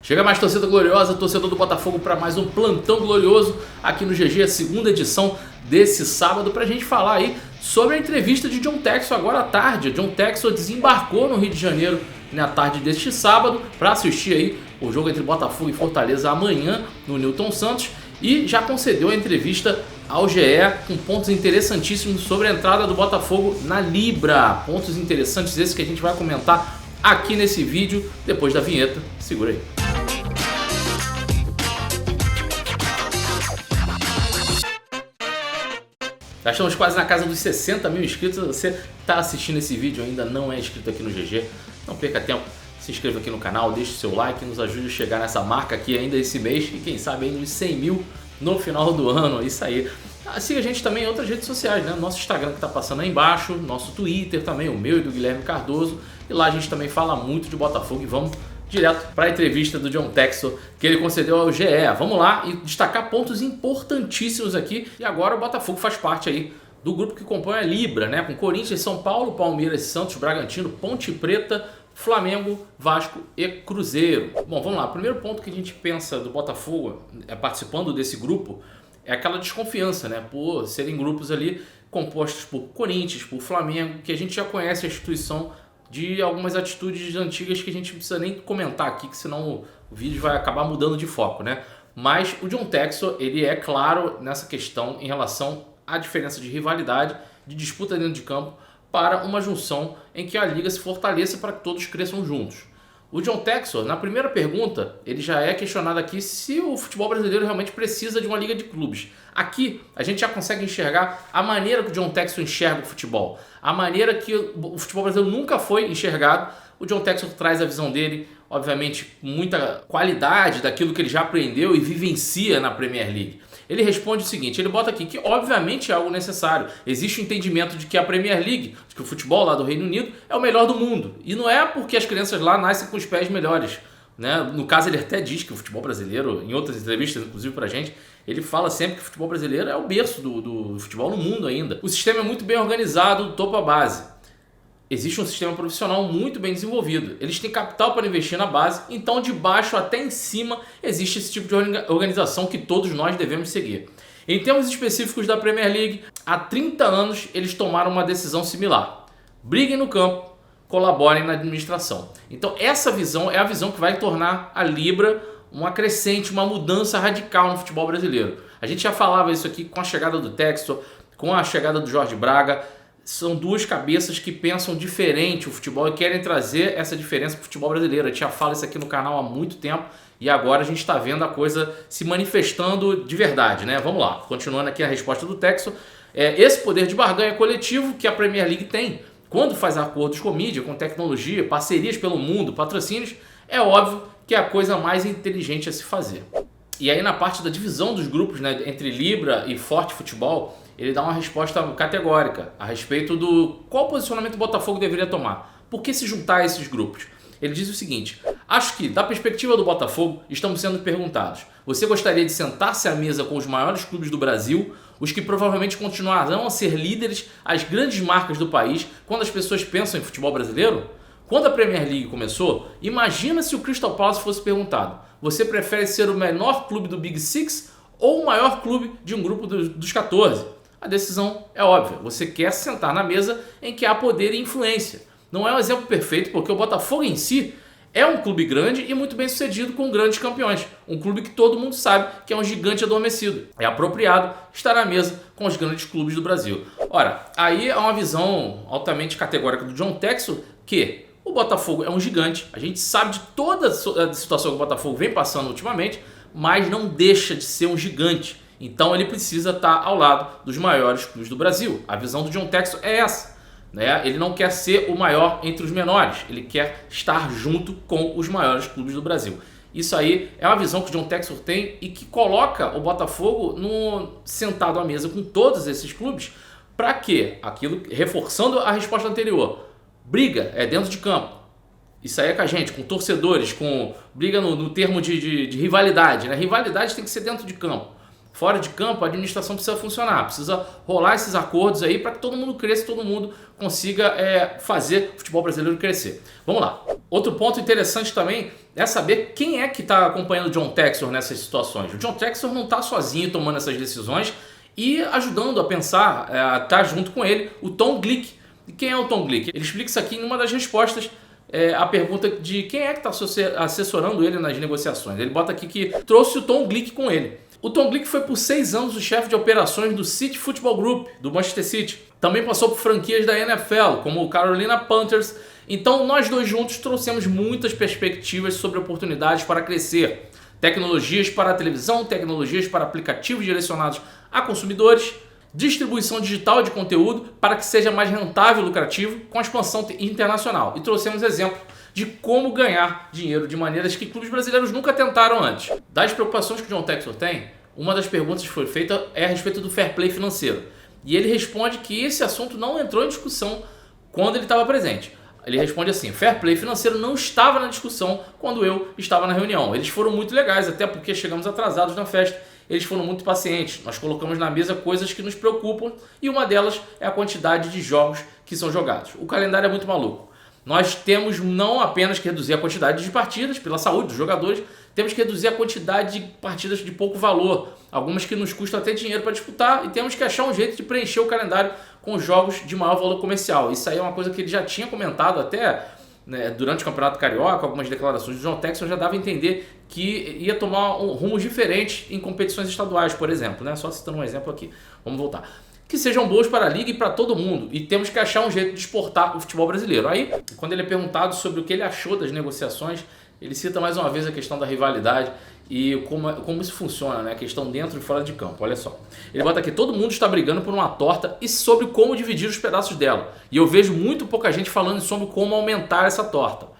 Chega mais, torcida gloriosa, torcedor do Botafogo, para mais um plantão glorioso aqui no GG, a segunda edição desse sábado, para a gente falar aí sobre a entrevista de John Textor agora à tarde. John Textor desembarcou no Rio de Janeiro na tarde deste sábado para assistir aí o jogo entre Botafogo e Fortaleza amanhã no Newton Santos e já concedeu a entrevista ao GE com pontos interessantíssimos sobre a entrada do Botafogo na Libra. Pontos interessantes esses que a gente vai comentar aqui nesse vídeo depois da vinheta. Segura aí. Já estamos quase na casa dos 60 mil inscritos. Você está assistindo esse vídeo e ainda não é inscrito aqui no GG, não perca tempo, se inscreva aqui no canal, deixe o seu like, nos ajude a chegar nessa marca aqui ainda esse mês e quem sabe ainda uns 100 mil no final do ano, isso aí. Siga a gente também em outras redes sociais, né? Nosso Instagram que está passando aí embaixo, nosso Twitter também, o meu e do Guilherme Cardoso, e lá a gente também fala muito de Botafogo e vamos direto para a entrevista do John Textor que ele concedeu ao GE. Vamos lá e destacar pontos importantíssimos aqui. E agora o Botafogo faz parte aí do grupo que compõe a Libra, né? Com Corinthians, São Paulo, Palmeiras, Santos, Bragantino, Ponte Preta, Flamengo, Vasco e Cruzeiro. Bom, vamos lá. O primeiro ponto que a gente pensa do Botafogo participando desse grupo é aquela desconfiança, né? Por serem grupos ali compostos por Corinthians, por Flamengo, que a gente já conhece a instituição de algumas atitudes antigas que a gente não precisa nem comentar aqui, que senão o vídeo vai acabar mudando de foco, né? Mas o John Textor, ele é claro nessa questão em relação à diferença de rivalidade, de disputa dentro de campo, para uma junção em que a liga se fortaleça para que todos cresçam juntos. O John Textor, na primeira pergunta, ele já é questionado aqui se o futebol brasileiro realmente precisa de uma liga de clubes. Aqui, a gente já consegue enxergar a maneira que o John Textor enxerga o futebol, a maneira que o futebol brasileiro nunca foi enxergado. O John Textor traz a visão dele, obviamente, com muita qualidade daquilo que ele já aprendeu e vivencia na Premier League. Ele responde o seguinte, ele bota aqui que obviamente é algo necessário. Existe o entendimento de que a Premier League, de que o futebol lá do Reino Unido é o melhor do mundo. E não é porque as crianças lá nascem com os pés melhores, né? No caso, ele até diz que o futebol brasileiro, em outras entrevistas, inclusive pra gente, ele fala sempre que o futebol brasileiro é o berço do futebol no mundo ainda. O sistema é muito bem organizado, do topo à base. Existe um sistema profissional muito bem desenvolvido. Eles têm capital para investir na base, então de baixo até em cima existe esse tipo de organização que todos nós devemos seguir. Em termos específicos da Premier League, há 30 anos eles tomaram uma decisão similar. Briguem no campo, colaborem na administração. Então essa visão é a visão que vai tornar a Libra uma crescente, uma mudança radical no futebol brasileiro. A gente já falava isso aqui com a chegada do Textor, com a chegada do Jorge Braga. São duas cabeças que pensam diferente o futebol e querem trazer essa diferença para o futebol brasileiro. A gente já fala isso aqui no canal há muito tempo e agora a gente está vendo a coisa se manifestando de verdade, né? Vamos lá, continuando aqui a resposta do Textor. Esse poder de barganha coletivo que a Premier League tem, quando faz acordos com mídia, com tecnologia, parcerias pelo mundo, patrocínios, é óbvio que é a coisa mais inteligente a se fazer. E aí na parte da divisão dos grupos, né, entre Libra e Forte Futebol, ele dá uma resposta categórica a respeito do qual posicionamento o Botafogo deveria tomar. Por que se juntar a esses grupos? Ele diz o seguinte: acho que, da perspectiva do Botafogo, estamos sendo perguntados: você gostaria de sentar-se à mesa com os maiores clubes do Brasil, os que provavelmente continuarão a ser líderes, as grandes marcas do país, quando as pessoas pensam em futebol brasileiro? Quando a Premier League começou, imagina se o Crystal Palace fosse perguntado: você prefere ser o menor clube do Big Six ou o maior clube de um grupo dos 14? A decisão é óbvia, você quer sentar na mesa em que há poder e influência. Não é um exemplo perfeito porque o Botafogo em si é um clube grande e muito bem sucedido com grandes campeões. Um clube que todo mundo sabe que é um gigante adormecido. É apropriado estar na mesa com os grandes clubes do Brasil. Ora, aí é uma visão altamente categórica do John Textor que o Botafogo é um gigante. A gente sabe de toda a situação que o Botafogo vem passando ultimamente, mas não deixa de ser um gigante. Então ele precisa estar ao lado dos maiores clubes do Brasil. A visão do John Textor é essa, né? Ele não quer ser o maior entre os menores, ele quer estar junto com os maiores clubes do Brasil. Isso aí é uma visão que o John Textor tem e que coloca o Botafogo sentado à mesa com todos esses clubes. Para quê? Aquilo, reforçando a resposta anterior, briga é dentro de campo. Isso aí é com a gente, com torcedores, com briga no termo de rivalidade, né? Rivalidade tem que ser dentro de campo. Fora de campo, a administração precisa funcionar, precisa rolar esses acordos aí para que todo mundo cresça, todo mundo consiga fazer o futebol brasileiro crescer. Vamos lá. Outro ponto interessante também é saber quem é que está acompanhando o John Textor nessas situações. O John Textor não está sozinho tomando essas decisões e ajudando a pensar, a estar junto com ele, o Tom Glick. E quem é o Tom Glick? Ele explica isso aqui em uma das respostas a pergunta de quem é que está assessorando ele nas negociações. Ele bota aqui que trouxe o Tom Glick com ele. O Tom Glick foi por 6 anos o chefe de operações do City Football Group, do Manchester City. Também passou por franquias da NFL, como o Carolina Panthers. Então nós dois juntos trouxemos muitas perspectivas sobre oportunidades para crescer. Tecnologias para a televisão, tecnologias para aplicativos direcionados a consumidores, distribuição digital de conteúdo para que seja mais rentável e lucrativo com a expansão internacional. E trouxemos exemplos de como ganhar dinheiro de maneiras que clubes brasileiros nunca tentaram antes. Das preocupações que o John Textor tem, uma das perguntas que foi feita é a respeito do fair play financeiro. E ele responde que esse assunto não entrou em discussão quando ele estava presente. Ele responde assim: fair play financeiro não estava na discussão quando eu estava na reunião. Eles foram muito legais, até porque chegamos atrasados na festa. Eles foram muito pacientes. Nós colocamos na mesa coisas que nos preocupam e uma delas é a quantidade de jogos que são jogados. O calendário é muito maluco. Nós temos não apenas que reduzir a quantidade de partidas pela saúde dos jogadores, temos que reduzir a quantidade de partidas de pouco valor, algumas que nos custam até dinheiro para disputar, e temos que achar um jeito de preencher o calendário com jogos de maior valor comercial. Isso aí é uma coisa que ele já tinha comentado até, né, durante o Campeonato Carioca. Algumas declarações do John Textor já dava a entender que ia tomar rumos diferentes em competições estaduais, por exemplo, né? Só citando um exemplo aqui. Vamos voltar. Que sejam boas para a liga e para todo mundo. E temos que achar um jeito de exportar o futebol brasileiro. Aí, quando ele é perguntado sobre o que ele achou das negociações, ele cita mais uma vez a questão da rivalidade e como isso funciona, né? A questão dentro e fora de campo. Olha só. Ele bota aqui: todo mundo está brigando por uma torta e sobre como dividir os pedaços dela. E eu vejo muito pouca gente falando sobre como aumentar essa torta.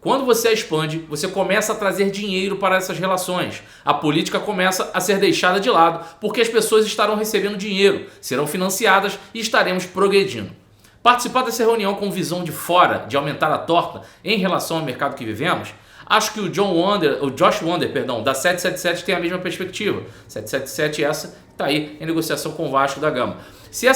Quando você a expande, você começa a trazer dinheiro para essas relações. A política começa a ser deixada de lado, porque as pessoas estarão recebendo dinheiro, serão financiadas e estaremos progredindo. Participar dessa reunião com visão de fora, de aumentar a torta em relação ao mercado que vivemos, acho que o Josh Wonder, da 777 tem a mesma perspectiva. 777 essa está aí em negociação com o Vasco da Gama. Se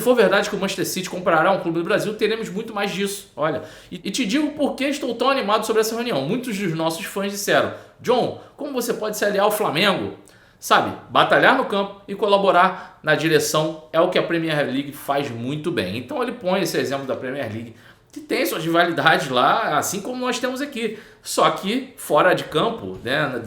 for verdade que o Manchester City comprará um clube do Brasil, teremos muito mais disso. Olha, e te digo por que estou tão animado sobre essa reunião. Muitos dos nossos fãs disseram: John, como você pode se aliar ao Flamengo? Sabe, batalhar no campo e colaborar na direção é o que a Premier League faz muito bem. Então ele põe esse exemplo da Premier League, que tem suas rivalidades lá, assim como nós temos aqui. Só que fora de campo, né,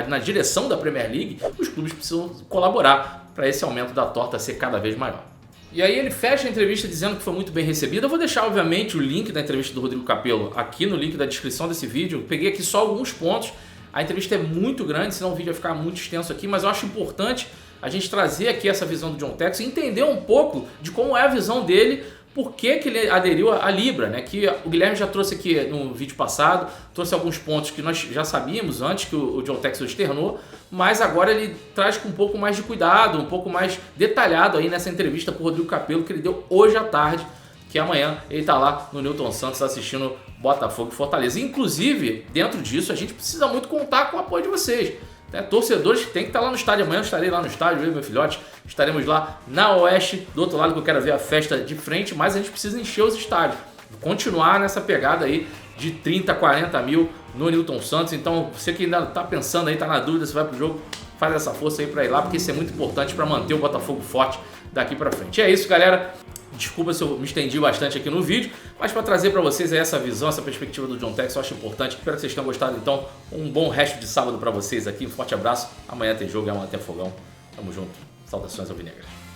na direção da Premier League, os clubes precisam colaborar para esse aumento da torta ser cada vez maior. E aí ele fecha a entrevista dizendo que foi muito bem recebido. Eu vou deixar, obviamente, o link da entrevista do Rodrigo Capello aqui no link da descrição desse vídeo. Eu peguei aqui só alguns pontos. A entrevista é muito grande, senão o vídeo vai ficar muito extenso aqui, mas eu acho importante a gente trazer aqui essa visão do John Textor e entender um pouco de como é a visão dele. Por que ele aderiu à Libra, né? Que o Guilherme já trouxe aqui no vídeo passado, trouxe alguns pontos que nós já sabíamos antes que o John Textor externou, mas agora ele traz com um pouco mais de cuidado, um pouco mais detalhado aí nessa entrevista para o Rodrigo Capello que ele deu hoje à tarde, que amanhã ele está lá no Newton Santos assistindo Botafogo e Fortaleza. Inclusive, dentro disso, a gente precisa muito contar com o apoio de vocês. Torcedores que tem que estar lá no estádio. Amanhã eu estarei lá no estádio, eu e meu filhote estaremos lá na Oeste, do outro lado, que eu quero ver a festa de frente, mas a gente precisa encher os estádios, continuar nessa pegada aí de 30, 40 mil no Newton Santos. Então você que ainda está pensando aí, está na dúvida se vai pro jogo, faz essa força aí para ir lá, porque isso é muito importante para manter o Botafogo forte daqui para frente. É isso, galera. Desculpa se eu me estendi bastante aqui no vídeo, mas para trazer para vocês essa visão, essa perspectiva do John Textor, eu acho importante. Espero que vocês tenham gostado. Então, um bom resto de sábado para vocês aqui. Um forte abraço. Amanhã tem jogo e amanhã tem fogão. Tamo junto. Saudações alvinegras.